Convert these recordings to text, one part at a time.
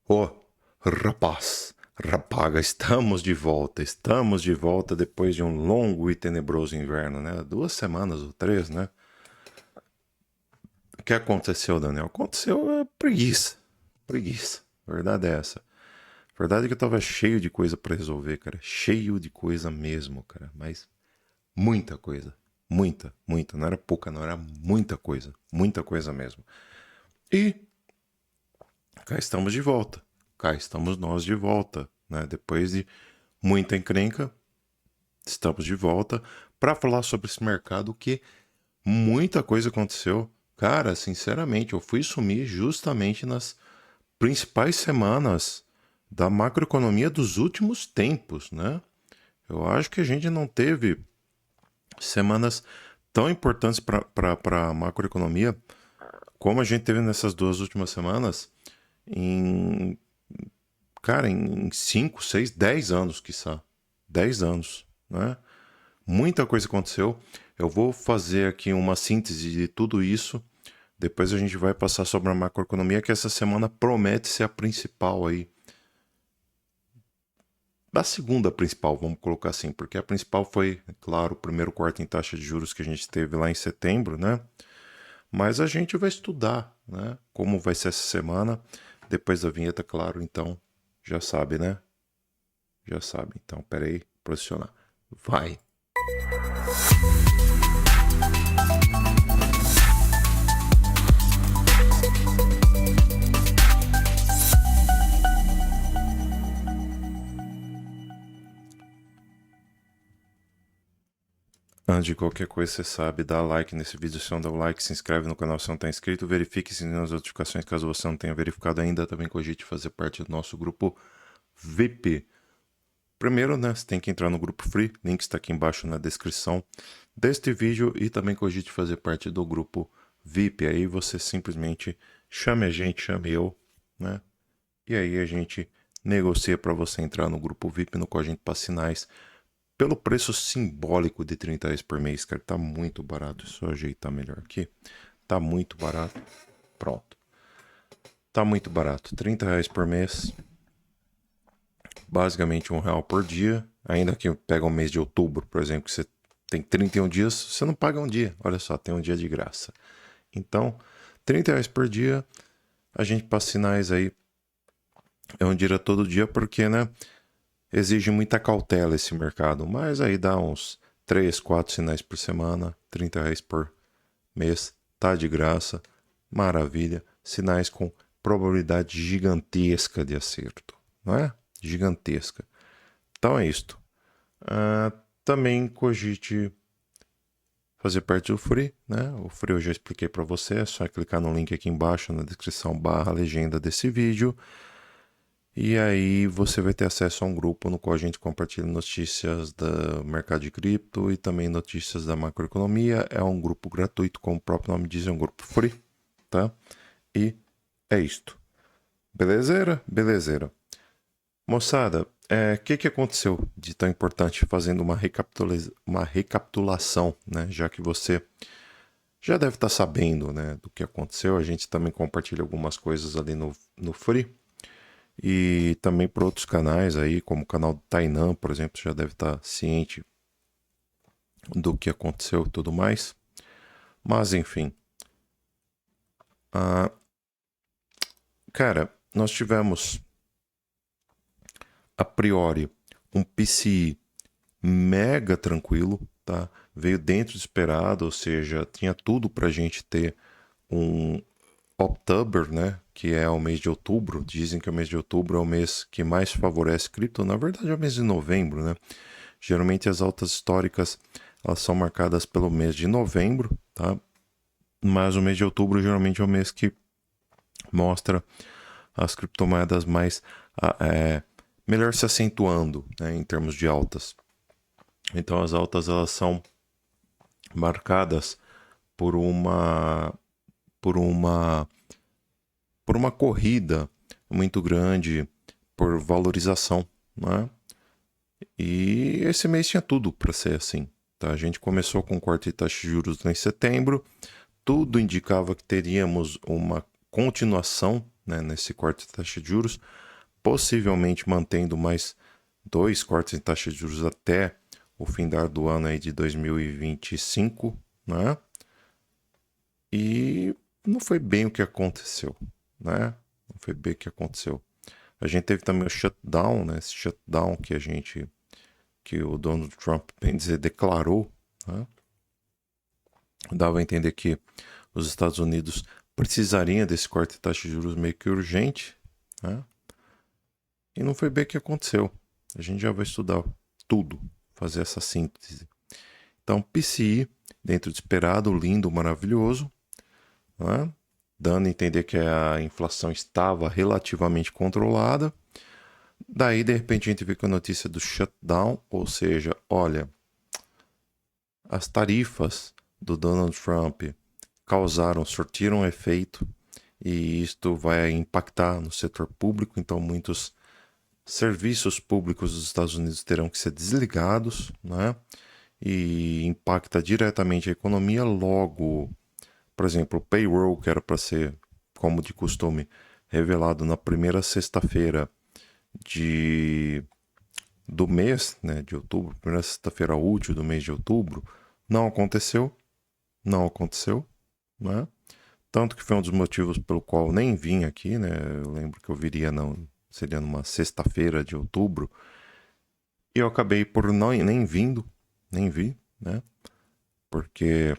Ô, rapaga, estamos de volta depois de um longo e tenebroso inverno, né? 2 semanas ou 3, né? O que aconteceu, Daniel? Aconteceu preguiça. A verdade é essa. A verdade é que eu tava cheio de coisa pra resolver, cara. Cheio de coisa mesmo, cara. Mas muita coisa. Muita. Não era pouca, não era muita coisa. Muita coisa mesmo. E cá estamos de volta. Cá estamos nós de volta, né? Depois de muita encrenca, estamos de volta para falar sobre esse mercado que muita coisa aconteceu. Cara, sinceramente, eu fui sumir justamente nas principais semanas da macroeconomia dos últimos tempos, né? Eu acho que a gente não teve semanas tão importantes para a macroeconomia como a gente teve nessas 2 últimas semanas em, cara, em 5, 6, 10 anos, quiçá. 10 anos, né? Muita coisa aconteceu. Eu vou fazer aqui uma síntese de tudo isso. Depois a gente vai passar sobre a macroeconomia, que essa semana promete ser a principal aí. A segunda principal, vamos colocar assim, porque a principal foi, claro, o primeiro corte em taxa de juros que a gente teve lá em setembro, né? Mas a gente vai estudar, né? Como vai ser essa semana. Depois da vinheta, claro, então já sabe, né? Já sabe. Então, peraí, posicionar. Vai. Antes de qualquer coisa, você sabe, dá like nesse vídeo se não der o like, se inscreve no canal se não está inscrito, verifique se as notificações caso você não tenha verificado ainda, também cogite fazer parte do nosso grupo VIP. Primeiro, né, você tem que entrar no grupo free, link está aqui embaixo na descrição deste vídeo e também cogite fazer parte do grupo VIP. Aí você simplesmente chame a gente, chame eu, né? E aí a gente negocia para você entrar no grupo VIP, no qual a gente passa sinais pelo preço simbólico de R$ 30 por mês, cara. Tá muito barato. Deixa eu ajeitar melhor aqui. Tá muito barato. Pronto. Tá muito barato. R$ 30 por mês. Basicamente R$ 1 por dia. Ainda que pega o mês de outubro, por exemplo, que você tem 31 dias, você não paga um dia. Olha só, tem um dia de graça. Então, R$ 30 por dia. A gente passa sinais aí. É um dia todo dia, porque, né? Exige muita cautela esse mercado, mas aí dá uns 3, 4 sinais por semana, R$ 30 por mês, tá de graça, maravilha. Sinais com probabilidade gigantesca de acerto, não é? Gigantesca. Então é isto. Também cogite fazer parte do Free, né? O Free eu já expliquei para você, é só clicar no link aqui embaixo na descrição barra legenda desse vídeo. E aí você vai ter acesso a um grupo no qual a gente compartilha notícias do mercado de cripto e também notícias da macroeconomia. É um grupo gratuito, como o próprio nome diz, é um grupo free, tá? E é isto. Belezeira? Belezeira. Moçada, o que aconteceu de tão importante fazendo uma recapitulação, né? Já que você já deve estar sabendo, né, do que aconteceu. A gente também compartilha algumas coisas ali no Free. E também por outros canais aí, como o canal do Tainan, por exemplo, já deve estar ciente do que aconteceu e tudo mais. Mas enfim. Ah, cara, nós tivemos a priori um PCI mega tranquilo, tá? Veio dentro do esperado, ou seja, tinha tudo para a gente ter um October, né? Que é o mês de outubro. Dizem que o mês de outubro é o mês que mais favorece cripto. Na verdade, é o mês de novembro, né? Geralmente as altas históricas elas são marcadas pelo mês de novembro, tá? Mas o mês de outubro geralmente é o mês que mostra as criptomoedas mais melhor se acentuando, né, em termos de altas. Então as altas elas são marcadas por uma por uma por uma corrida muito grande por valorização, né? E esse mês tinha tudo para ser assim. Tá? A gente começou com o corte de taxa de juros em setembro, tudo indicava que teríamos uma continuação, né, nesse corte de taxa de juros, possivelmente mantendo mais 2 cortes de taxa de juros até o fim do ano aí de 2025, né? E não foi bem o que aconteceu, né? Não foi bem o que aconteceu. A gente teve também o shutdown, né? Esse shutdown que o Donald Trump, bem dizer, declarou, né? Dava a entender que os Estados Unidos precisariam desse corte de taxa de juros meio que urgente, né? E não foi bem o que aconteceu. A gente já vai estudar tudo, fazer essa síntese. Então, PCI, dentro do esperado, lindo, maravilhoso, né? Dando a entender que a inflação estava relativamente controlada. Daí, de repente, a gente vê com a notícia do shutdown, ou seja, olha, as tarifas do Donald Trump surtiram efeito e isto vai impactar no setor público, então muitos serviços públicos dos Estados Unidos terão que ser desligados, né? E impacta diretamente a economia. Logo, por exemplo, o payroll, que era para ser, como de costume, revelado na primeira sexta-feira do mês, né, de outubro, primeira sexta-feira útil do mês de outubro, não aconteceu, né? Tanto que foi um dos motivos pelo qual nem vim aqui, né? Eu lembro que eu viria, não, seria numa sexta-feira de outubro, e eu acabei por nem vi, né? Porque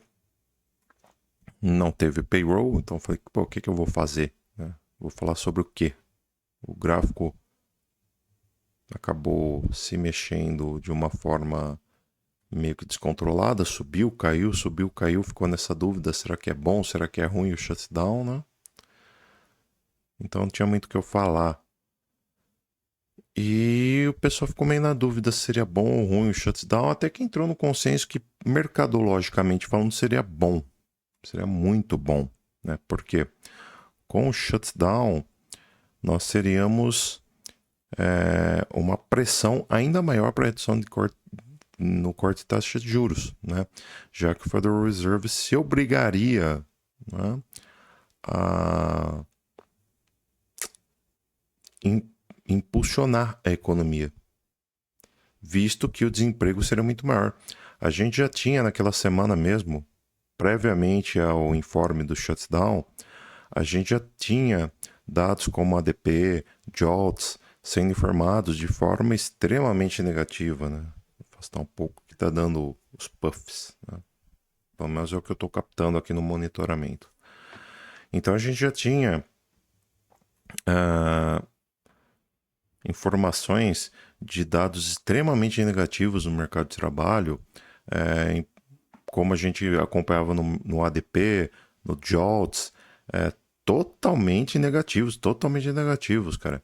não teve payroll, então eu falei, pô, o que eu vou fazer, né? Vou falar sobre o quê? O gráfico acabou se mexendo de uma forma meio que descontrolada, subiu, caiu, ficou nessa dúvida, será que é bom, será que é ruim o shutdown, né? Então não tinha muito o que eu falar. E o pessoal ficou meio na dúvida se seria bom ou ruim o shutdown, até que entrou no consenso que, mercadologicamente falando, seria bom. Seria muito bom, né? Porque com o shutdown, nós teríamos uma pressão ainda maior para a redução no corte de taxa de juros, né? Já que o Federal Reserve se obrigaria, né, a impulsionar a economia, visto que o desemprego seria muito maior. A gente já tinha naquela semana mesmo, previamente ao informe do shutdown, a gente já tinha dados como ADP, JOLTS, sendo informados de forma extremamente negativa, né? Vou afastar um pouco que está dando os puffs, né? Pelo menos é o que eu estou captando aqui no monitoramento. Então a gente já tinha informações de dados extremamente negativos no mercado de trabalho, como a gente acompanhava no ADP, no JOLTS, totalmente negativos, cara.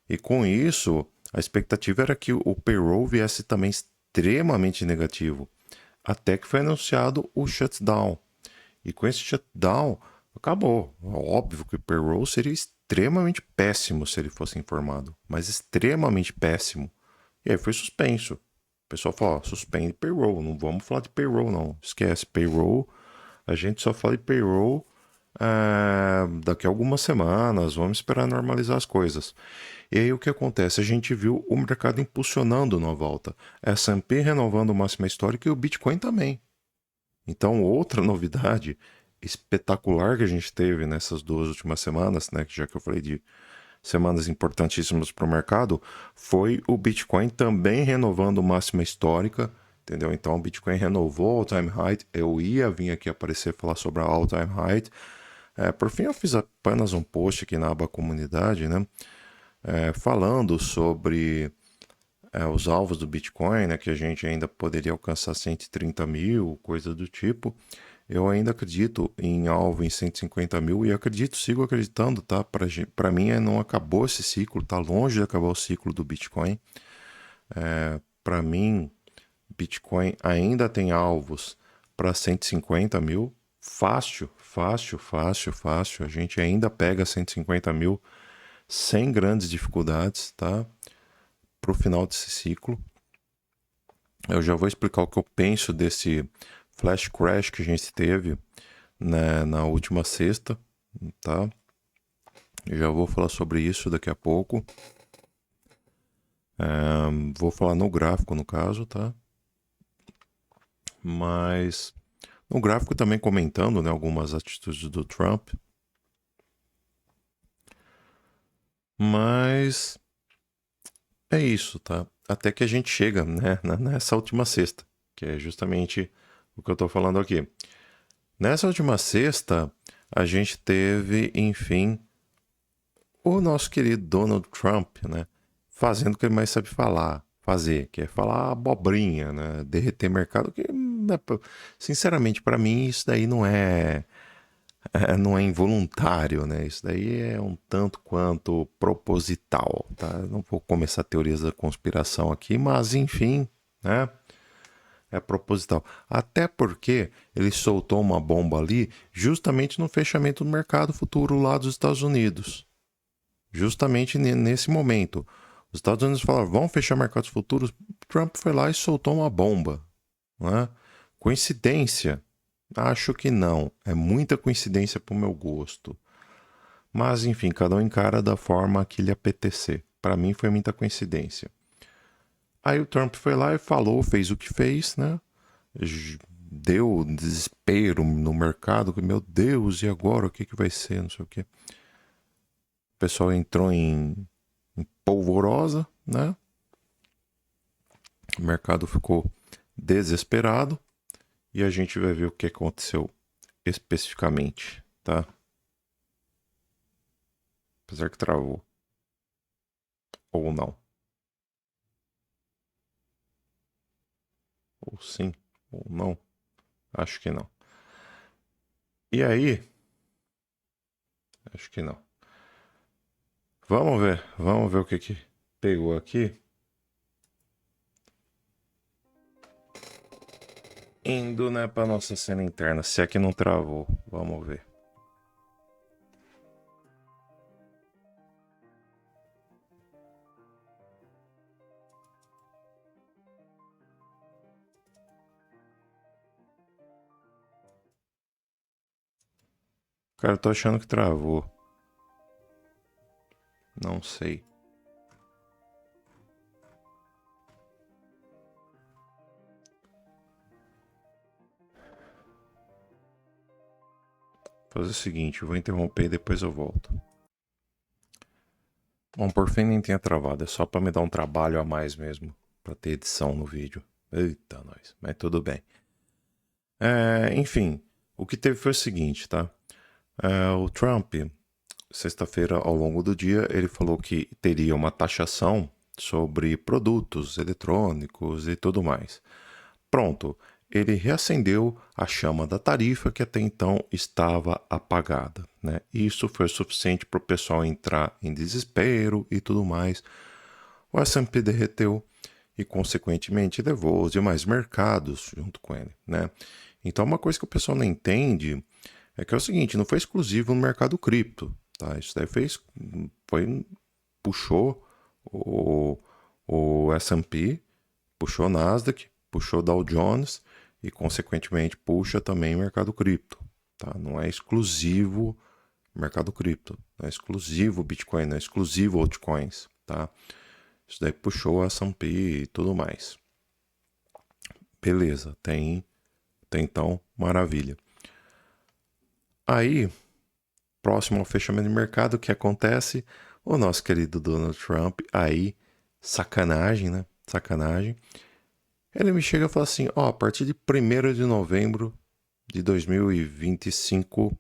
E com isso, a expectativa era que o payroll viesse também extremamente negativo, até que foi anunciado o shutdown. E com esse shutdown, acabou. Óbvio que o payroll seria extremamente péssimo se ele fosse informado, mas extremamente péssimo. E aí foi suspenso. O pessoal falou, suspende payroll, não vamos falar de payroll não, esquece, payroll, a gente só fala de payroll daqui a algumas semanas, vamos esperar normalizar as coisas. E aí o que acontece? A gente viu o mercado impulsionando na volta, S&P renovando o máximo histórico e o Bitcoin também. Então outra novidade espetacular que a gente teve nessas 2 últimas semanas, né, já que eu falei de semanas importantíssimas para o mercado, foi o Bitcoin também renovando máxima histórica, entendeu? Então o Bitcoin renovou o all-time high. Eu ia vir aqui aparecer e falar sobre a all-time high. Por fim, eu fiz apenas um post aqui na aba comunidade, né? Falando sobre os alvos do Bitcoin, né? Que a gente ainda poderia alcançar 130 mil, coisa do tipo. Eu ainda acredito em alvo em 150 mil e sigo acreditando, tá? Para mim não acabou esse ciclo, tá longe de acabar o ciclo do Bitcoin. Para mim, Bitcoin ainda tem alvos para 150 mil. Fácil. A gente ainda pega 150 mil sem grandes dificuldades, tá? Para o final desse ciclo. Eu já vou explicar o que eu penso desse flash crash que a gente teve, né, na última sexta, tá? Eu já vou falar sobre isso daqui a pouco. Vou falar no gráfico, no caso, tá? Mas no gráfico também comentando, né, algumas atitudes do Trump. Mas é isso, tá? Até que a gente chega, né, nessa última sexta, que é justamente o que eu tô falando aqui. Nessa última sexta, a gente teve, enfim, o nosso querido Donald Trump, né, fazendo o que ele mais sabe fazer, que é falar abobrinha, né, derreter mercado, que, né, sinceramente, para mim, isso daí não é involuntário, né? Isso daí é um tanto quanto proposital, tá? Não vou começar teorias da conspiração aqui, mas enfim, né? É proposital. Até porque ele soltou uma bomba ali justamente no fechamento do mercado futuro lá dos Estados Unidos. Justamente nesse momento. Os Estados Unidos falaram, vamos fechar mercados futuros. Trump foi lá e soltou uma bomba. Né? Coincidência? Acho que não. É muita coincidência para o meu gosto. Mas, enfim, cada um encara da forma que lhe apetecer. Para mim foi muita coincidência. Aí o Trump foi lá e falou, fez o que fez, né? Deu desespero no mercado, que meu Deus, e agora o que vai ser, não sei o quê. O pessoal entrou em polvorosa, né? O mercado ficou desesperado e a gente vai ver o que aconteceu especificamente, tá? Apesar que travou. Ou não. Ou sim, ou não. Acho que não. E aí? Acho que não. Vamos ver o que pegou aqui. Indo, né, pra nossa cena interna, se é que não travou. Vamos ver. Cara, eu tô achando que travou. Não sei. Vou fazer o seguinte, eu vou interromper e depois eu volto. Bom, por fim nem tenha travado, é só pra me dar um trabalho a mais mesmo, pra ter edição no vídeo. Eita, nós, mas tudo bem. Enfim, o que teve foi o seguinte, tá? O Trump, sexta-feira, ao longo do dia, ele falou que teria uma taxação sobre produtos eletrônicos e tudo mais. Pronto, ele reacendeu a chama da tarifa que até então estava apagada. Né? Isso foi suficiente para o pessoal entrar em desespero e tudo mais. O S&P derreteu e, consequentemente, levou os demais mercados junto com ele. Né? Então, uma coisa que o pessoal não entende é que é o seguinte, não foi exclusivo no mercado cripto. Tá? Isso daí puxou o S&P, puxou o Nasdaq, puxou o Dow Jones e, consequentemente, puxa também o mercado cripto. Tá? Não é exclusivo mercado cripto, não é exclusivo Bitcoin, não é exclusivo altcoins. Tá? Isso daí puxou a S&P e tudo mais. Beleza, tem então, maravilha. Aí, próximo ao fechamento de mercado, o que acontece? O nosso querido Donald Trump, aí, sacanagem, né? Sacanagem. Ele me chega e fala assim, a partir de 1º de novembro de 2025,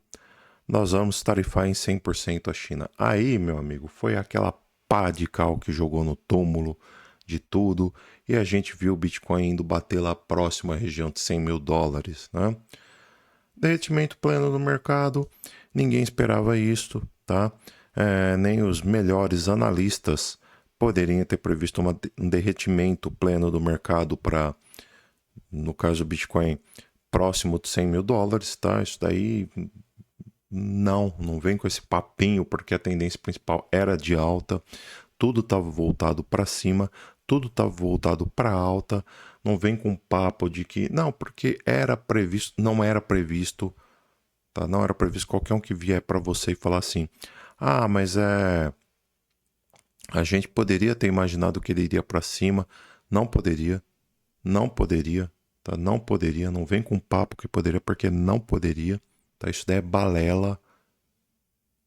nós vamos tarifar em 100% a China. Aí, meu amigo, foi aquela pá de cal que jogou no túmulo de tudo e a gente viu o Bitcoin indo bater lá próximo à região de 100 mil dólares, né? Derretimento pleno do mercado, ninguém esperava isto, tá? Nem os melhores analistas poderiam ter previsto um derretimento pleno do mercado para, no caso do Bitcoin, próximo de 100 mil dólares, tá? Isso daí não vem com esse papinho, porque a tendência principal era de alta, tudo estava voltado para cima, tudo estava voltado para alta, não vem com papo de que, não, porque era previsto, não era previsto, tá? Não era previsto qualquer um que vier para você e falar assim, Ah, mas a gente poderia ter imaginado que ele iria para cima. Não poderia. Não poderia. Tá? Não poderia. Não vem com papo que poderia, porque não poderia. Tá? Isso daí é balela.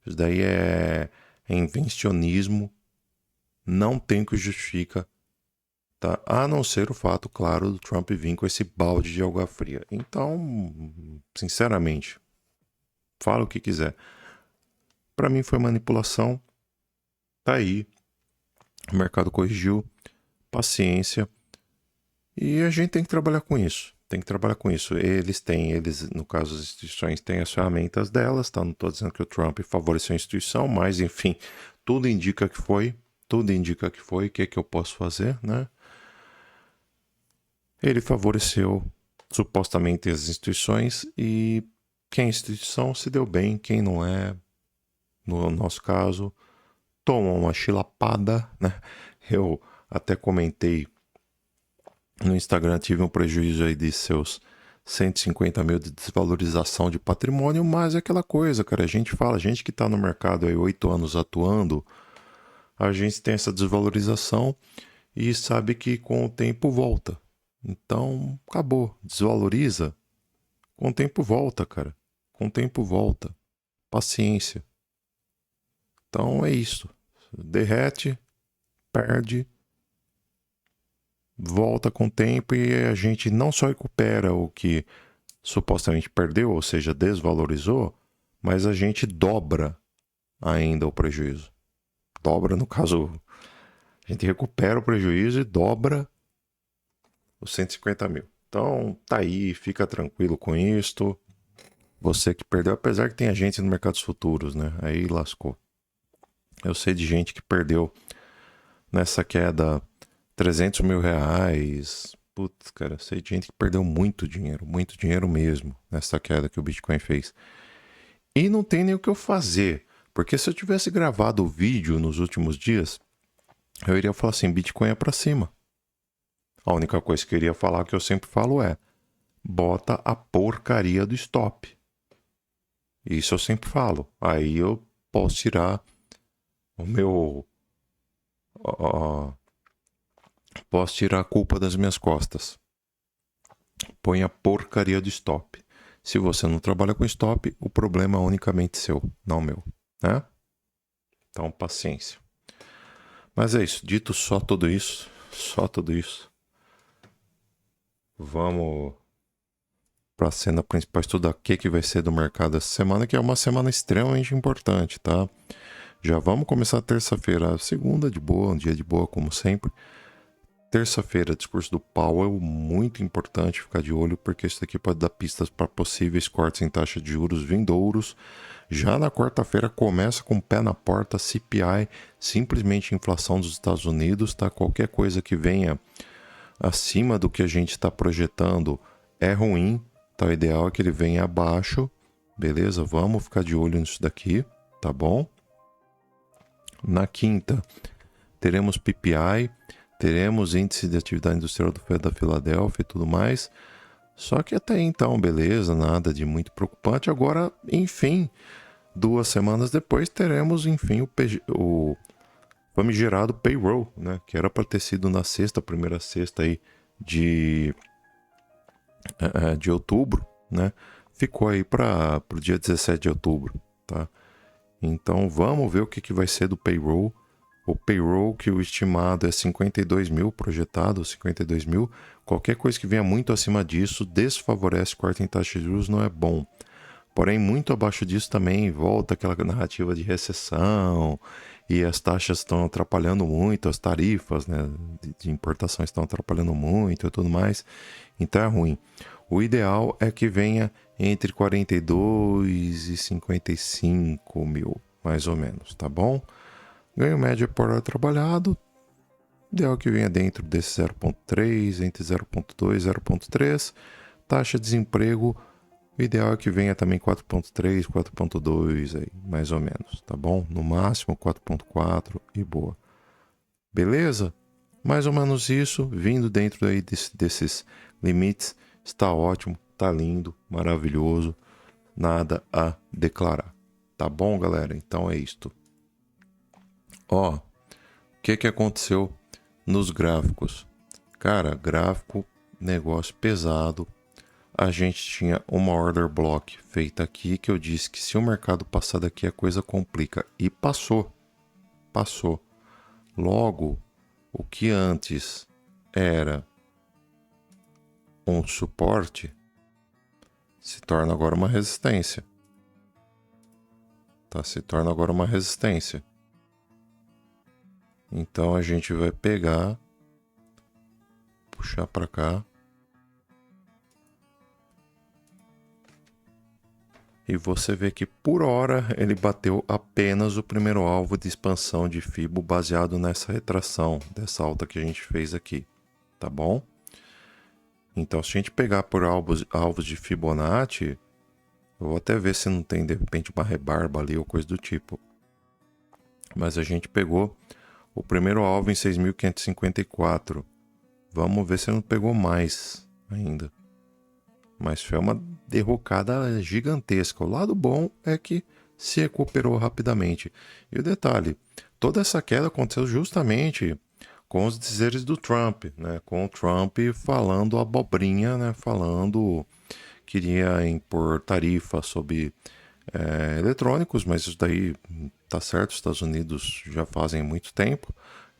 Isso daí é invencionismo. Não tem o que justifica. Tá? A não ser o fato, claro, do Trump vir com esse balde de água fria. Então, sinceramente, fala o que quiser. Para mim foi manipulação. Tá aí. O mercado corrigiu. Paciência. E a gente tem que trabalhar com isso. Tem que trabalhar com isso. Eles, no caso, as instituições têm as ferramentas delas, tá? Não estou dizendo que o Trump favoreceu a instituição, mas, enfim, tudo indica que foi. Tudo indica que foi. O que é que eu posso fazer, né? Ele favoreceu supostamente as instituições e quem é instituição se deu bem, quem não é, no nosso caso, toma uma chilapada, né? Eu até comentei no Instagram, tive um prejuízo aí de seus 150 mil de desvalorização de patrimônio, mas é aquela coisa, cara, a gente fala, a gente que está no mercado aí 8 anos atuando, a gente tem essa desvalorização e sabe que com o tempo volta. Então, acabou, desvaloriza, com o tempo volta, cara, com o tempo volta, paciência. Então é isso, derrete, perde, volta com o tempo e a gente não só recupera o que supostamente perdeu, ou seja, desvalorizou, mas a gente dobra ainda o prejuízo. Dobra, no caso, a gente recupera o prejuízo e dobra os 150 mil. Então, tá aí, fica tranquilo com isto. Você que perdeu, apesar que tem gente no mercado dos futuros, né? Aí lascou. Eu sei de gente que perdeu nessa queda 300 mil reais. Putz, cara, sei de gente que perdeu muito dinheiro mesmo nessa queda que o Bitcoin fez. E não tem nem o que eu fazer, porque se eu tivesse gravado o vídeo nos últimos dias, eu iria falar assim, Bitcoin é pra cima. A única coisa que eu iria falar, que eu sempre falo é, bota a porcaria do stop. Isso eu sempre falo. Aí eu posso tirar o meu... posso tirar a culpa das minhas costas. Põe a porcaria do stop. Se você não trabalha com stop, o problema é unicamente seu, não meu, né? Então, paciência. Mas é isso. Dito só tudo isso, vamos para a cena principal, estudar o que vai ser do mercado essa semana, que é uma semana extremamente importante, tá? Já vamos começar terça-feira, segunda de boa, um dia de boa, como sempre. Terça-feira, discurso do Powell, muito importante ficar de olho, porque isso aqui pode dar pistas para possíveis cortes em taxa de juros vindouros. Já na quarta-feira começa com o pé na porta, CPI, simplesmente inflação dos Estados Unidos, tá? Qualquer coisa que venha acima do que a gente está projetando é ruim, tá? O ideal é que ele venha abaixo, beleza? Vamos ficar de olho nisso daqui, tá bom? Na quinta, teremos PPI, teremos índice de atividade industrial da Filadélfia e tudo mais. Só que até então, beleza, nada de muito preocupante. Agora, enfim, 2 semanas depois, teremos, enfim, o famigerado payroll, né? Que era para ter sido na sexta, primeira sexta aí de outubro, né? Ficou aí para o dia 17 de outubro, tá? Então, vamos ver o que vai ser do payroll. O payroll, que o estimado é 52 mil, projetado 52 mil. Qualquer coisa que venha muito acima disso desfavorece corte em taxa de juros, não é bom. Porém, muito abaixo disso também volta aquela narrativa de recessão e as taxas estão atrapalhando muito, as tarifas, né, de importação estão atrapalhando muito e tudo mais. Então é ruim. O ideal é que venha entre 42 e 55 mil, mais ou menos, tá bom? Ganho médio por hora trabalhado, ideal que venha dentro desse 0,3, entre 0,2 e 0,3. Taxa de desemprego, o ideal é que venha também 4,3, 4,2 aí, mais ou menos, tá bom? No máximo 4,4 e boa. Beleza? Mais ou menos isso, vindo dentro aí desses limites, está ótimo, tá lindo, maravilhoso, nada a declarar. Tá bom, galera? Então é isto. Ó, o que aconteceu nos gráficos? Cara, gráfico, negócio pesado. A gente tinha uma order block feita aqui que eu disse que se o mercado passar daqui a coisa complica. E passou. Passou. Logo, o que antes era um suporte se torna agora uma resistência. Tá? Se torna agora uma resistência. Então a gente vai pegar, puxar para cá. E você vê que por hora ele bateu apenas o primeiro alvo de expansão de Fibo baseado nessa retração, dessa alta que a gente fez aqui, tá bom? Então se a gente pegar por alvos de Fibonacci, eu vou até ver se não tem de repente uma rebarba ali ou coisa do tipo. Mas a gente pegou o primeiro alvo em 6.554. Vamos ver se não pegou mais ainda. Mas foi uma derrocada gigantesca. O lado bom é que se recuperou rapidamente. E o detalhe, toda essa queda aconteceu justamente com os dizeres do Trump, né? Com o Trump falando abobrinha, né? Falando que queria impor tarifa sobre eletrônicos, mas isso daí tá certo, os Estados Unidos já fazem muito tempo,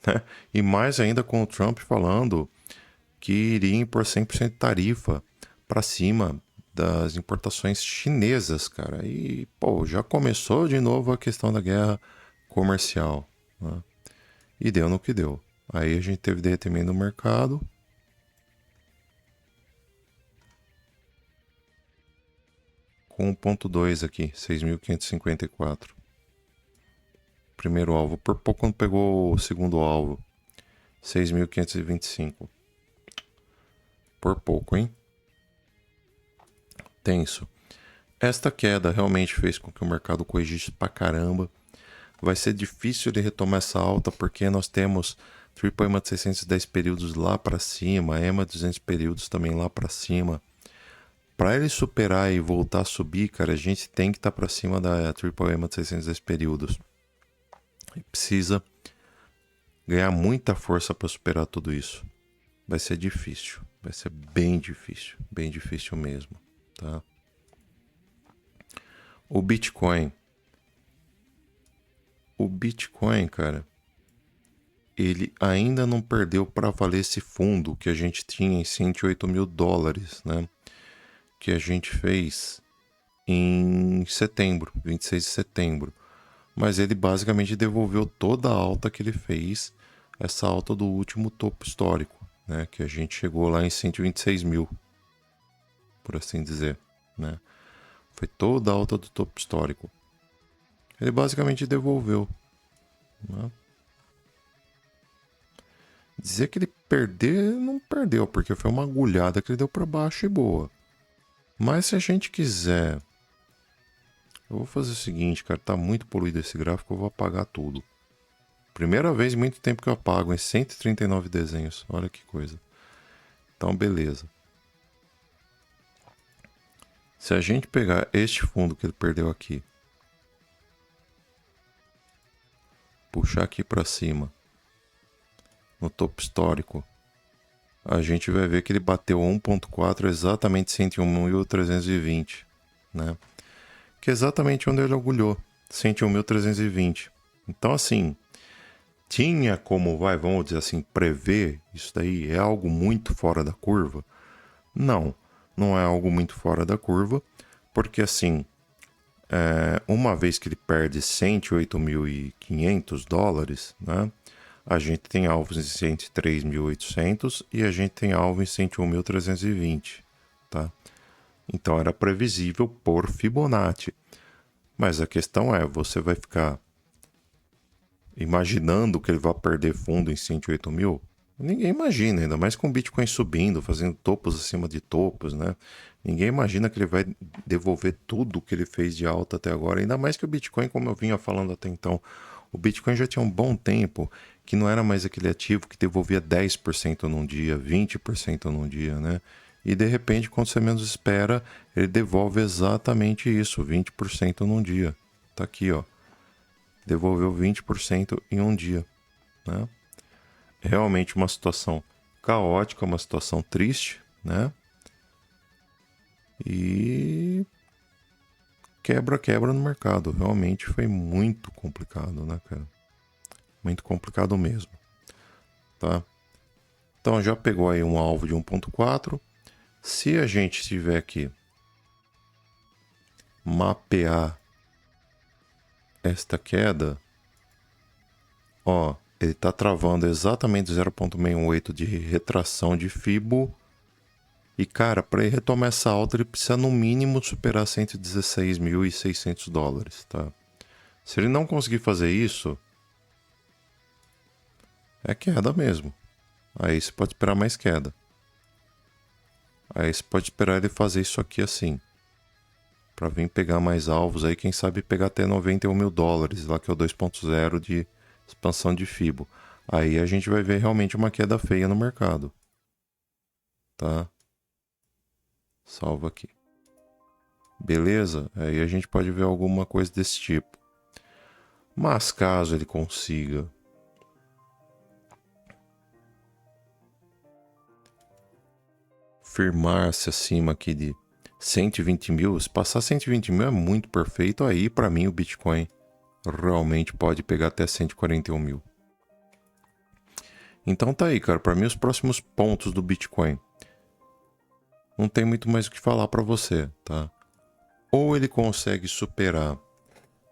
né? E mais ainda com o Trump falando que iria impor 100% tarifa para cima das importações chinesas, cara. E, pô, já começou de novo a questão da guerra comercial, né? E deu no que deu. Aí a gente teve derretimento no mercado. Com 1.2 aqui, 6.554. Primeiro alvo. Por pouco não pegou o segundo alvo. 6.525. Por pouco, hein? Tenso. Esta queda realmente fez com que o mercado corrigisse pra caramba. Vai ser difícil de retomar essa alta porque nós temos Triple EMA de 610 períodos lá para cima, EMA de 200 períodos também lá para cima. Para ele superar e voltar a subir, cara, a gente tem que estar para cima da Triple EMA de 610 períodos. E precisa ganhar muita força para superar tudo isso. Vai ser difícil, vai ser bem difícil mesmo, tá? O Bitcoin, cara, ele ainda não perdeu para valer esse fundo que a gente tinha em 108 mil dólares, né? Que a gente fez em setembro, 26 de setembro. Mas ele basicamente devolveu toda a alta que ele fez, essa alta do último topo histórico, né? Que a gente chegou lá em 126 mil, por assim dizer, né? Foi toda a alta do topo histórico. Ele basicamente devolveu, né? Dizer que ele perdeu, não perdeu, porque foi uma agulhada que ele deu para baixo e boa. Mas se a gente quiser, eu vou fazer o seguinte, cara, tá muito poluído esse gráfico, eu vou apagar tudo. Primeira vez em muito tempo que eu apago, em 139 desenhos, olha que coisa. Então, beleza. Se a gente pegar este fundo que ele perdeu aqui, puxar aqui para cima, no topo histórico, a gente vai ver que ele bateu 1.4 exatamente 101.320, né? Que é exatamente onde ele agulhou, 101.320. Então, assim, tinha como, vamos dizer assim, prever isso daí? É algo muito fora da curva? Não, não é algo muito fora da curva, porque assim, uma vez que ele perde 108.500 dólares, né? A gente tem alvos em 103.800 e a gente tem alvo em 101.320, tá? Então era previsível por Fibonacci. Mas a questão é, você vai ficar imaginando que ele vai perder fundo em 108 mil? Ninguém imagina, ainda mais com o Bitcoin subindo, fazendo topos acima de topos, né? Ninguém imagina que ele vai devolver tudo que ele fez de alta até agora, ainda mais que o Bitcoin, como eu vinha falando até então, o Bitcoin já tinha um bom tempo que não era mais aquele ativo que devolvia 10% num dia, 20% num dia, né? E de repente, quando você menos espera, ele devolve exatamente isso, 20% num dia. Tá aqui, ó. devolveu 20% em um dia, né? É realmente uma situação caótica, uma situação triste, né? E quebra no mercado. Realmente foi muito complicado, né, cara? Muito complicado mesmo, tá? Então já pegou aí um alvo de 1.4. Se a gente tiver aqui mapear esta queda, ó, ele está travando exatamente 0,68 de retração de Fibo. E, cara, para ele retomar essa alta, ele precisa no mínimo superar 116.600 dólares, tá? Se ele não conseguir fazer isso, é queda mesmo. Aí você pode esperar mais queda. Aí você pode esperar ele fazer isso aqui assim. Para vir pegar mais alvos aí, quem sabe pegar até 91 mil dólares, lá que é o 2.0 de expansão de Fibo. Aí a gente vai ver realmente uma queda feia no mercado. Tá? Salva aqui. Beleza? Aí a gente pode ver alguma coisa desse tipo. Mas caso ele consiga firmar-se acima aqui de 120 mil, se passar 120 mil é muito perfeito, aí para mim o Bitcoin realmente pode pegar até 141 mil. Então tá aí, cara, para mim os próximos pontos do Bitcoin. Não tem muito mais o que falar para você, tá? Ou ele consegue superar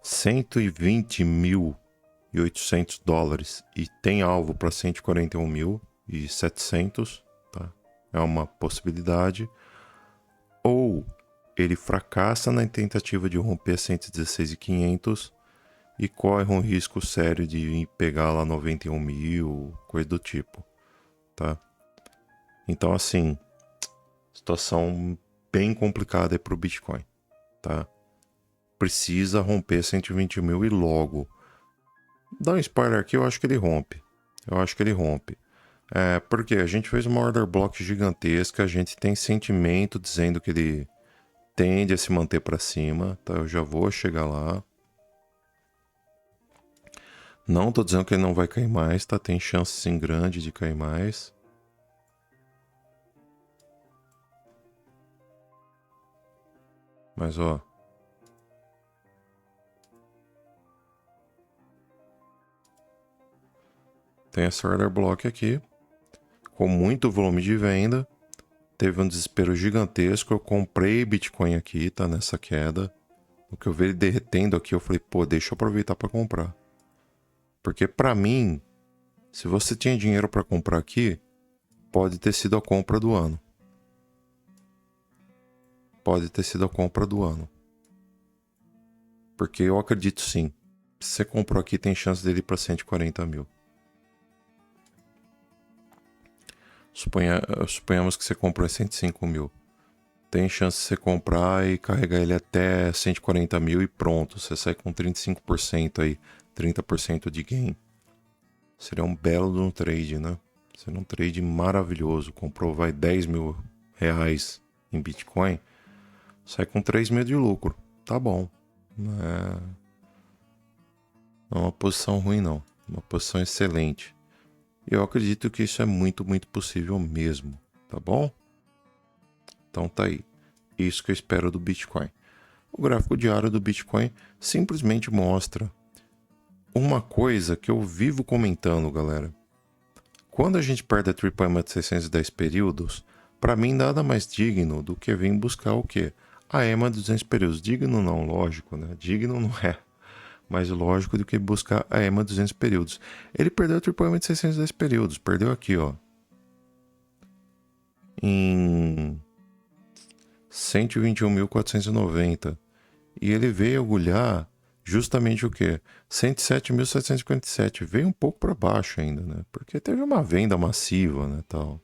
120.800 dólares e tem alvo para 141.700, tá? É uma possibilidade. Ou ele fracassa na tentativa de romper 116.500 e corre um risco sério de pegar lá 91 mil, coisa do tipo, tá? Então, assim, situação bem complicada aí pro Bitcoin, tá? Precisa romper 120 mil e logo. Dá um spoiler aqui, eu acho que ele rompe. Porque a gente fez uma order block gigantesca, a gente tem sentimento dizendo que ele tende a se manter para cima, tá? Eu já vou chegar lá. Não tô dizendo que ele não vai cair mais, tá? Tem chance sim grande de cair mais. Mas ó, tem essa order block aqui, com muito volume de venda. Teve um desespero gigantesco. Eu comprei Bitcoin aqui, tá? Nessa queda. No que eu vi ele derretendo aqui, eu falei, pô, deixa eu aproveitar para comprar. Porque para mim, se você tinha dinheiro para comprar aqui, pode ter sido a compra do ano. Pode ter sido a compra do ano. Porque eu acredito sim. Se você comprou aqui, tem chance dele ir para 140 mil. Suponhamos que você comprou em 105 mil. Tem chance de você comprar e carregar ele até 140 mil e pronto. Você sai com 35% aí, 30% de gain. Seria um belo de um trade, né? Seria um trade maravilhoso. Comprou, vai, 10 mil reais em Bitcoin, sai com 3 mil de lucro. Tá bom. Não é uma posição ruim, não. Uma posição excelente. E eu acredito que isso é muito, muito possível mesmo. Tá bom? Então tá aí. Isso que eu espero do Bitcoin. O gráfico diário do Bitcoin simplesmente mostra uma coisa que eu vivo comentando, galera. Quando a gente perde a Triple EMA de 610 períodos, para mim nada mais digno do que vir buscar o quê? A EMA de 200 períodos. Digno não, lógico, né? Digno não é. Mais lógico do que buscar a EMA de 200 períodos. Ele perdeu a Triple EMA de 610 períodos. Perdeu aqui, ó. Em 121.490. E ele veio agulhar justamente o quê? 107.757. Veio um pouco para baixo ainda, né? Porque teve uma venda massiva, né, tal.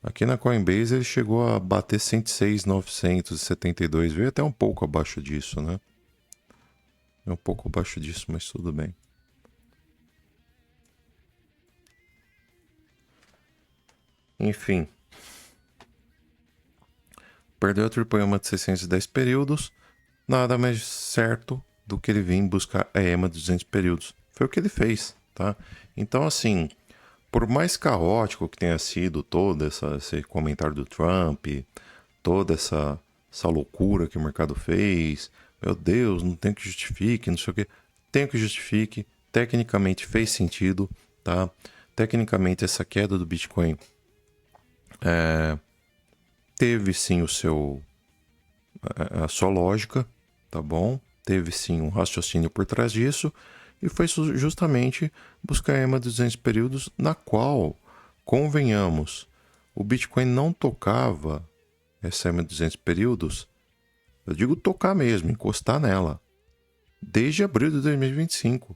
Aqui na Coinbase ele chegou a bater 106.972. Veio até um pouco abaixo disso, né? É um pouco abaixo disso, mas tudo bem. Enfim. Perdeu a Triple EMA de 610 períodos. nada mais certo do que ele vir buscar a EMA de 200 períodos. Foi o que ele fez, tá? Então, assim, por mais caótico que tenha sido todo esse comentário do Trump, toda essa loucura que o mercado fez, meu Deus, não tem que justifique, não sei o que, tem que justifique, tecnicamente fez sentido, tá? Tecnicamente essa queda do Bitcoin teve sim a sua lógica, tá bom? Teve sim um raciocínio por trás disso e foi justamente buscar a EMA de 200 períodos na qual, convenhamos, o Bitcoin não tocava essa EMA de 200 períodos, eu digo tocar mesmo, encostar nela, desde abril de 2025.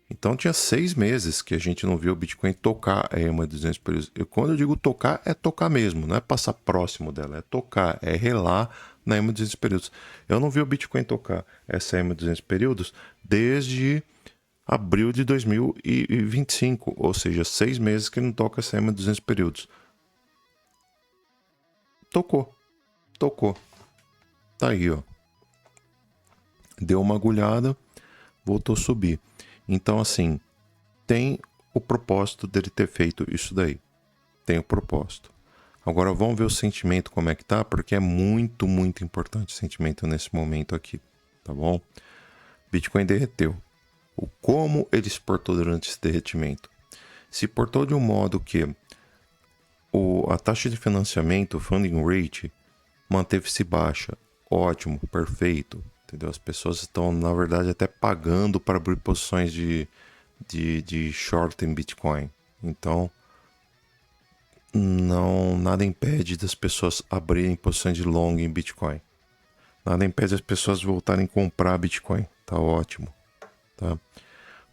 Então tinha 6 meses que a gente não viu o Bitcoin tocar a EMA de 200 períodos. E quando eu digo tocar, é tocar mesmo, não é passar próximo dela, é tocar, é relar na EMA de 200 períodos. Eu não vi o Bitcoin tocar essa EMA de 200 períodos desde abril de 2025, ou seja, 6 meses que ele não toca essa EMA de 200 períodos. Tocou. Tá aí, ó. Deu uma agulhada, voltou a subir. Então, assim, tem o propósito dele ter feito isso daí. Tem o propósito. Agora vamos ver o sentimento como é que tá, porque é muito, muito importante o sentimento nesse momento aqui, tá bom? Bitcoin derreteu. O como ele se portou durante esse derretimento? Se portou de um modo que a taxa de financiamento, o funding rate, manteve-se baixa. Ótimo, perfeito. Entendeu? As pessoas estão, na verdade, até pagando para abrir posições de short em Bitcoin. Então, nada impede das pessoas abrirem posições de long em Bitcoin. Nada impede as pessoas voltarem a comprar Bitcoin. Tá ótimo. Tá?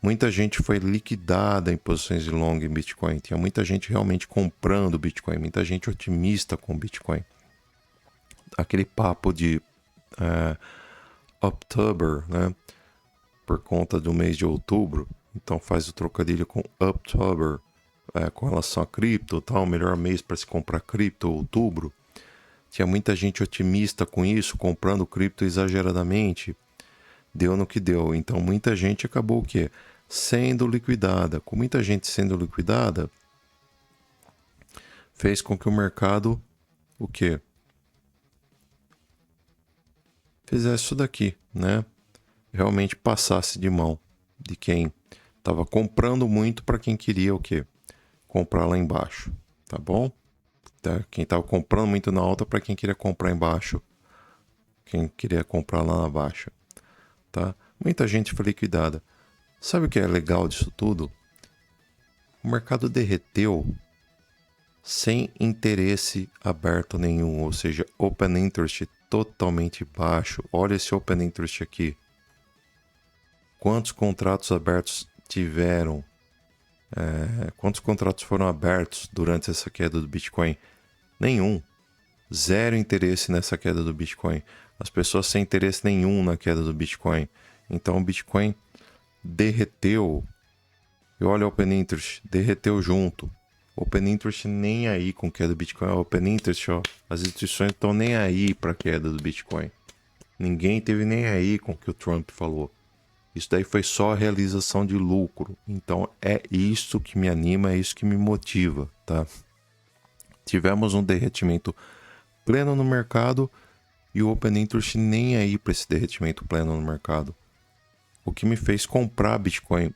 Muita gente foi liquidada em posições de long em Bitcoin. Tinha muita gente realmente comprando Bitcoin. Muita gente otimista com Bitcoin. Aquele papo de October, né? Por conta do mês de outubro. Então faz o trocadilho com October, com relação a cripto, tal, melhor mês para se comprar cripto, outubro. Tinha muita gente otimista com isso, comprando cripto exageradamente. Deu no que deu. Então muita gente acabou o quê? Sendo liquidada. Com muita gente sendo liquidada, fez com que o mercado, o quê? Fizesse isso daqui, né? Realmente passasse de mão de quem estava comprando muito para quem queria o quê? Comprar lá embaixo, tá bom? Quem estava comprando muito na alta para quem queria comprar embaixo, quem queria comprar lá na baixa, tá? Muita gente foi liquidada. Sabe o que é legal disso tudo? O mercado derreteu sem interesse aberto nenhum, ou seja, open interest totalmente baixo. Olha esse open interest aqui. Quantos contratos abertos tiveram? Quantos contratos foram abertos durante essa queda do Bitcoin? Nenhum. Zero interesse nessa queda do Bitcoin. As pessoas sem interesse nenhum na queda do Bitcoin. Então o Bitcoin derreteu. E olha o Open Interest, derreteu junto. Open Interest nem aí com queda do Bitcoin. Open Interest, ó, as instituições estão nem aí para a queda do Bitcoin. Ninguém teve nem aí com o que o Trump falou. Isso daí foi só realização de lucro. Então é isso que me anima, é isso que me motiva, tá? Tivemos um derretimento pleno no mercado e o Open Interest nem aí para esse derretimento pleno no mercado. O que me fez comprar Bitcoin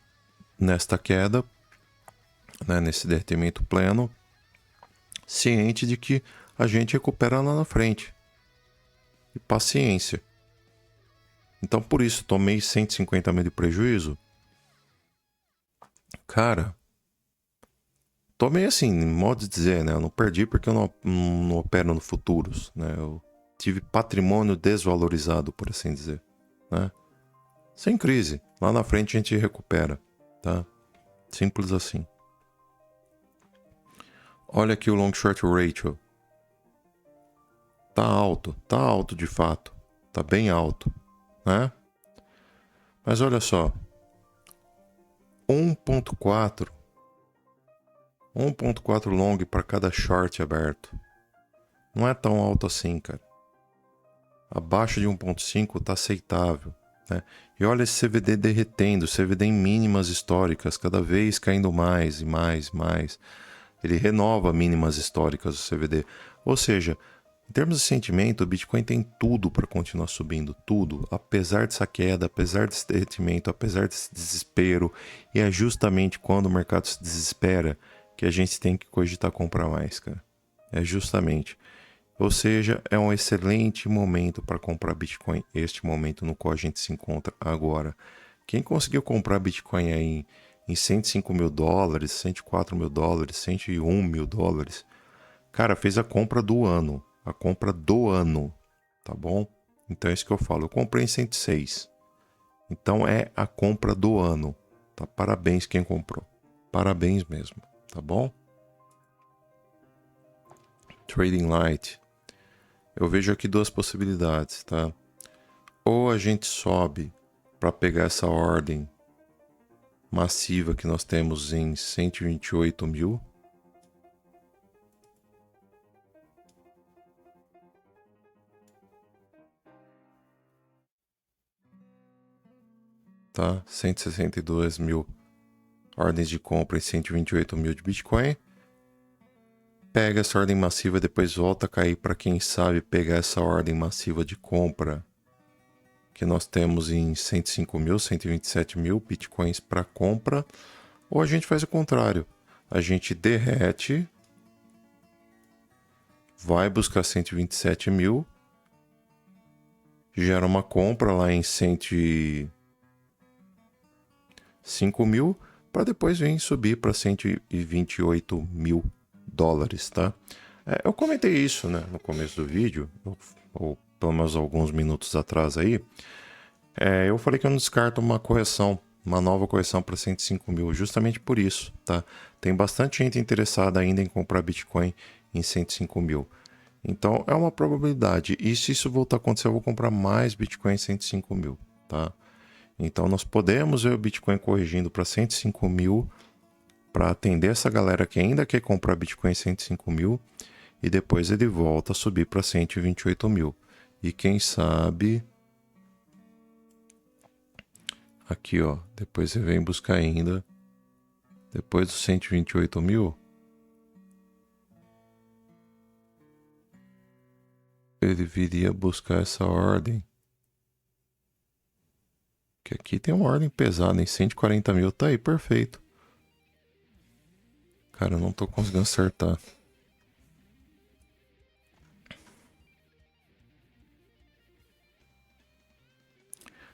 nesta queda, né, nesse derretimento pleno, ciente de que a gente recupera lá na frente. E paciência. Então, por isso, tomei 150 mil de prejuízo. Cara, tomei assim, modo de dizer, né? Eu não perdi porque eu não opero no futuros, né? Eu tive patrimônio desvalorizado, por assim dizer, né? Sem crise. Lá na frente a gente recupera, tá? Simples assim. Olha aqui o long short ratio. Tá alto de fato. Tá bem alto, né? Mas olha só. 1.4 long para cada short aberto. Não é tão alto assim, cara. Abaixo de 1.5 está aceitável, né? E olha esse CVD derretendo, CVD em mínimas históricas, cada vez caindo mais e mais e mais. Ele renova mínimas históricas do CVD. Ou seja, em termos de sentimento, o Bitcoin tem tudo para continuar subindo, tudo. Apesar dessa queda, apesar desse derretimento, apesar desse desespero. E é justamente quando o mercado se desespera que a gente tem que cogitar comprar mais, cara. É justamente. Ou seja, é um excelente momento para comprar Bitcoin, este momento no qual a gente se encontra agora. Quem conseguiu comprar Bitcoin aí em 105 mil dólares, 104 mil dólares, 101 mil dólares, cara, fez a compra do ano. A compra do ano, tá bom? Então é isso que eu falo. Eu comprei em 106. Então é a compra do ano. Tá? Parabéns quem comprou. Parabéns mesmo, tá bom? Trading Light. Eu vejo aqui duas possibilidades, tá? Ou a gente sobe para pegar essa ordem massiva que nós temos em 128 mil. Tá? 162 mil ordens de compra em 128 mil de Bitcoin. Pega essa ordem massiva e depois volta a cair para quem sabe pegar essa ordem massiva de compra que nós temos em 105 mil, 127 mil Bitcoins para compra. Ou a gente faz o contrário. A gente derrete, vai buscar 127 mil, gera uma compra lá em 105 mil, para depois vir subir para 128 mil dólares, tá? Eu comentei isso, né, no começo do vídeo, ou pelo menos alguns minutos atrás aí. Eu falei que eu não descarto uma correção, uma nova correção para 105 mil, justamente por isso, tá? Tem bastante gente interessada ainda em comprar Bitcoin em 105 mil. Então, é uma probabilidade. E se isso voltar a acontecer, eu vou comprar mais Bitcoin em 105 mil, tá? Então, nós podemos ver o Bitcoin corrigindo para 105 mil para atender essa galera que ainda quer comprar Bitcoin em 105 mil e depois ele volta a subir para 128 mil. E quem sabe... Aqui, ó, depois você vem buscar ainda, depois dos 128 mil, ele viria buscar essa ordem, que aqui tem uma ordem pesada em 140 mil, tá aí, perfeito. Cara, eu não tô conseguindo acertar.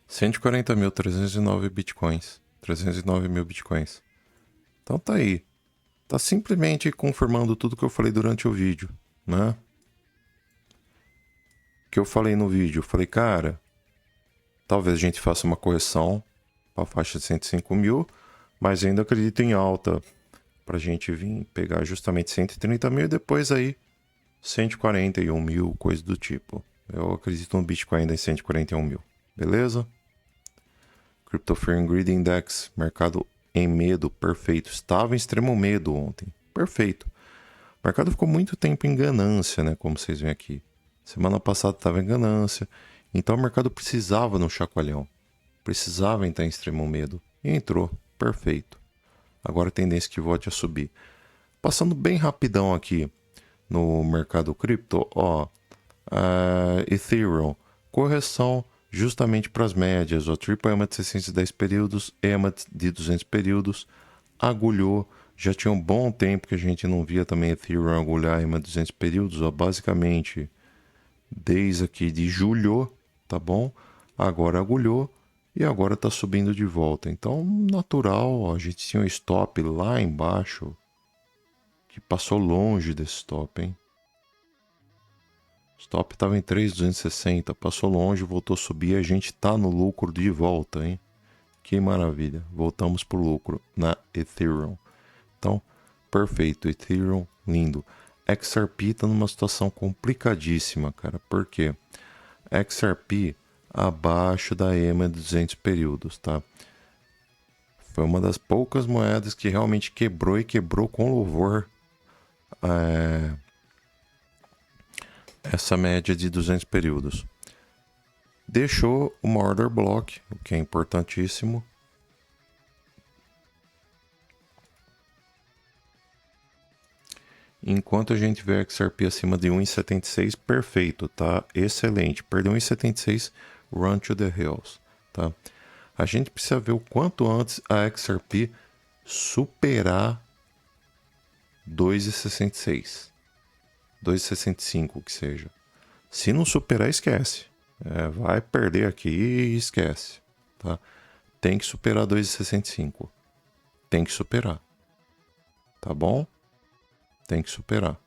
$140 mil, 309 bitcoins, 309 mil bitcoins. Então tá aí. Tá simplesmente confirmando tudo que eu falei durante o vídeo, né? Que eu falei no vídeo, eu falei, cara, talvez a gente faça uma correção para a faixa de 105 mil, mas ainda acredito em alta para a gente vir pegar justamente 130 mil e depois aí 141 mil, coisa do tipo. Eu acredito no Bitcoin ainda em 141 mil, beleza? Crypto Fear and Greed Index, mercado em medo, perfeito. Estava em extremo medo ontem, perfeito. O mercado ficou muito tempo em ganância, né? Como vocês veem aqui. Semana passada estava em ganância, então o mercado precisava de um chacoalhão. Precisava entrar em extremo medo. E entrou, perfeito. Agora a tendência que volte a subir. Passando bem rapidão aqui no mercado cripto, ó, Ethereum, correção justamente para as médias, ó, Triple EMA de 610 períodos, EMA de 200 períodos, agulhou, já tinha um bom tempo que a gente não via também Ethereum agulhar EMA de 200 períodos, ó, basicamente desde aqui de julho, tá bom? Agora agulhou e agora tá subindo de volta, então natural, ó, a gente tinha um stop lá embaixo, que passou longe desse stop, hein? O stop estava em 3.260, passou longe, voltou a subir, a gente tá no lucro de volta, hein? Que maravilha, voltamos pro lucro na Ethereum. Então, perfeito, Ethereum, lindo. XRP tá numa situação complicadíssima, cara, por quê? XRP abaixo da EMA de 200 períodos, tá? Foi uma das poucas moedas que realmente quebrou e quebrou com louvor essa média de 200 períodos. deixou uma order block, o que é importantíssimo. Enquanto a gente vê XRP acima de 1,76, perfeito, tá? Excelente. Perdeu 1,76, run to the hills, tá? A gente precisa ver o quanto antes a XRP superar 2,66. 2,65 que seja. Se não superar, esquece. Vai perder aqui e esquece, tá? Tem que superar 2,65. Tem que superar. Tá bom? Tem que superar.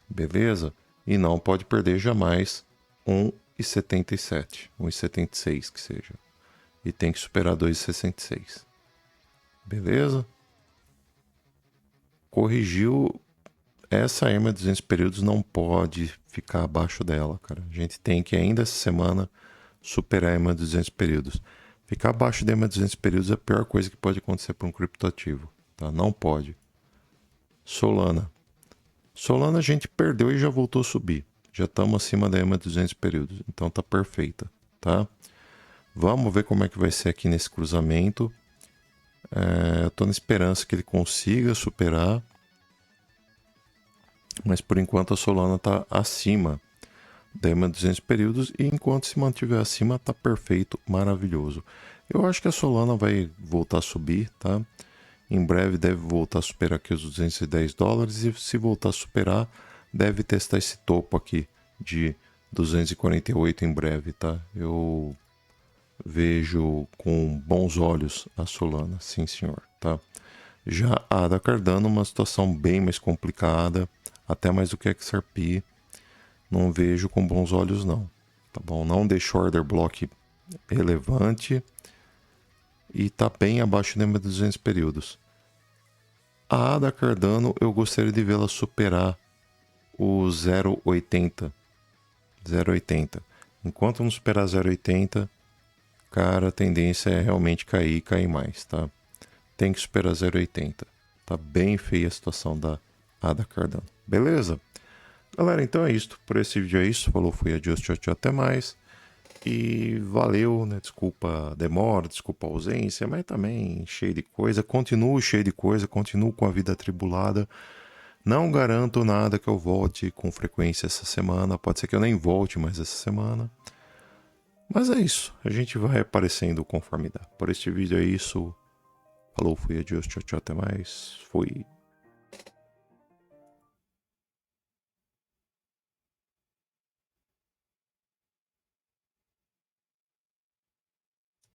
Beleza? E não pode perder jamais 1,77. 1,76 que seja. E tem que superar 2,66. Beleza? Corrigiu. Essa EMA de 200 períodos não pode ficar abaixo dela, cara. A gente tem que ainda essa semana superar a EMA de 200 períodos. Ficar abaixo da EMA de 200 períodos é a pior coisa que pode acontecer para um criptoativo, tá? Não pode. Solana. Solana a gente perdeu e já voltou a subir. Já estamos acima da EMA de 200 períodos, então tá perfeita, tá? Vamos ver como é que vai ser aqui nesse cruzamento. Eu tô na esperança que ele consiga superar. Mas por enquanto a Solana está acima da EMA de 200 períodos e enquanto se mantiver acima está perfeito, maravilhoso. Eu acho que a Solana vai voltar a subir, tá? Em breve deve voltar a superar aqui os 210 dólares e se voltar a superar, deve testar esse topo aqui de 248 em breve, tá? Eu vejo com bons olhos a Solana, sim senhor, tá? Já a ADA Cardano, uma situação bem mais complicada, até mais do que a XRP, não vejo com bons olhos não, tá bom? Não deixou order block relevante e tá bem abaixo da EMA de 200 períodos. A ADA Cardano, eu gostaria de vê-la superar o 0,80. 0,80. Enquanto não superar 0,80, cara, a tendência é realmente cair mais, tá? Tem que superar 0,80. Tá bem feia a situação da ADA Cardano. Beleza? Galera, então é isso. Por esse vídeo é isso. Falou, fui, adiós, tchau, tchau, até mais. E valeu, né? Desculpa a demora, desculpa a ausência, mas também cheio de coisa. Continuo cheio de coisa, continuo com a vida atribulada. Não garanto nada que eu volte com frequência essa semana. Pode ser que eu nem volte mais essa semana. Mas é isso. A gente vai aparecendo conforme dá. Por este vídeo é isso. Falou, fui, adiós, tchau, tchau, até mais. Fui.